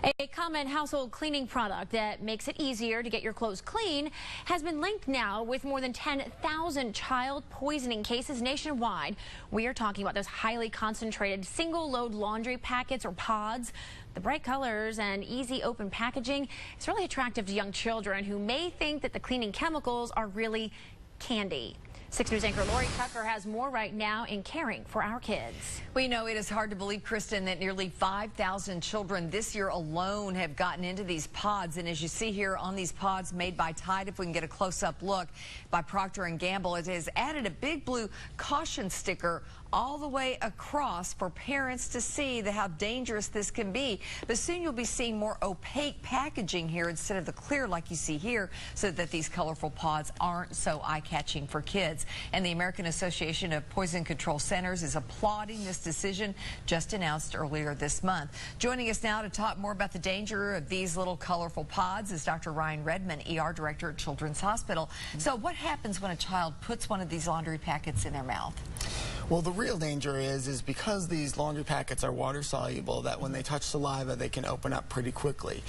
A common household cleaning product that makes it easier to get your clothes clean has been linked now with more than 10,000 child poisoning cases nationwide. We are talking about those highly concentrated single-load laundry packets or pods. The bright colors and easy open packaging is really attractive to young children who may think that the cleaning chemicals are really candy. 6 News anchor Lori Tucker has more right now in Caring for Our Kids. We know it is hard to believe, Kristen, that nearly 5,000 children this year alone have gotten into these pods. And as you see here on these pods made by Tide, if we can get a close-up look, by Procter & Gamble, it has added a big blue caution sticker all the way across for parents to see how dangerous this can be. But soon you'll be seeing more opaque packaging here instead of the clear like you see here, so that these colorful pods aren't so eye-catching for kids. And the American Association of Poison Control Centers is applauding this decision just announced earlier this month. Joining us now to talk more about the danger of these little colorful pods is Dr. Ryan Redman, ER Director at Children's Hospital. So what happens when a child puts one of these laundry packets in their mouth? Well, the real danger is because these laundry packets are water soluble, that when they touch saliva, they can open up pretty quickly.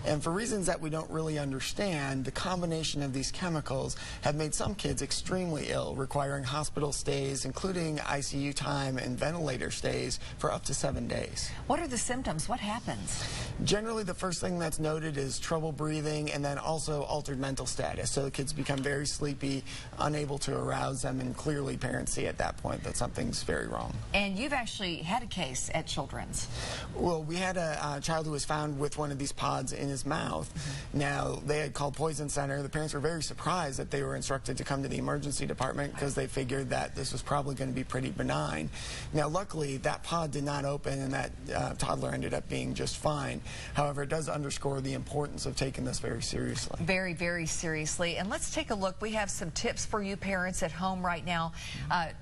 And for reasons that we don't really understand, the combination of these chemicals have made some kids extremely ill, requiring hospital stays, including ICU time and ventilator stays for up to 7 days. What are the symptoms? What happens? Generally, the first thing that's noted is trouble breathing and then also altered mental status. So the kids become very sleepy, unable to arouse them, and clearly parents see at that point that something's very wrong. And you've actually had a case at Children's. Well, we had a child who was found with one of these pods in his mouth. Now, they had called Poison Center. The parents were very surprised that they were instructed to come to the emergency department because they figured that this was probably going to be pretty benign. Now, luckily, that pod did not open and that toddler ended up being just fine. However, it does underscore the importance of taking this very seriously. Very, very seriously. And let's take a look. We have some tips for you parents at home right now.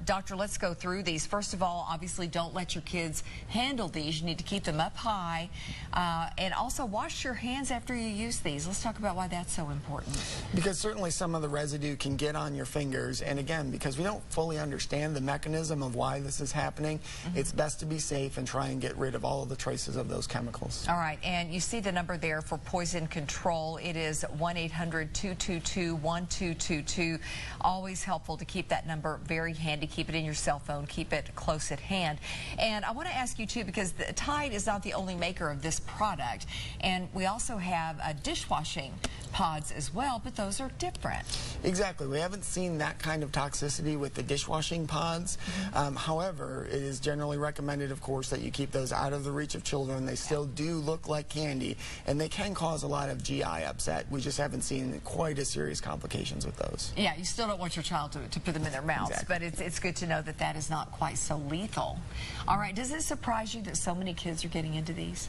Doctor, let's go through these. First of all, obviously, don't let your kids handle these. You need to keep them up high. And also wash your hands after you use these. Let's talk about why that's so important. Because certainly some of the residue can get on your fingers. And again, because we don't fully understand the mechanism of why this is happening, it's best to be safe and try and get rid of all of the traces of those chemicals. All right. And you see the number there for poison control. It is 1-800-222-1222. Always helpful to keep that number very handy. Keep it in your cell phone. Keep it close at hand. And I want to ask you, too, because the Tide is not the only maker of this product. And we also have dishwashing pods as well, but those are different. Exactly. We haven't seen that kind of toxicity with the dishwashing pods. However, it is generally recommended, of course, that you keep those out of the reach of children. They still do look like candy, and they can cause a lot of GI upset. We just haven't seen quite as serious complications with those. Yeah, you still don't want your child to put them in their mouths, exactly. But it's good to know that that is not quite so lethal. All right, does it surprise you that so many kids are getting into these?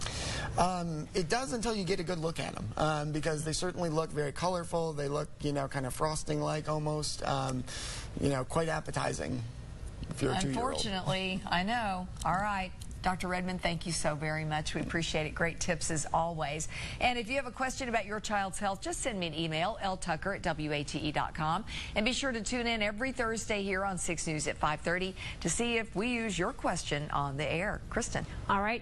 It does until you get a good look at them, because they certainly look very colorful. They look, kind of frosting-like almost, quite appetizing if you're a 2-year-old. Unfortunately, I know. All right. Dr. Redman, thank you so very much. We appreciate it. Great tips as always. And if you have a question about your child's health, just send me an email, ltucker@wate.com. And be sure to tune in every Thursday here on 6 News at 5:30 to see if we use your question on the air. Kristen. All right.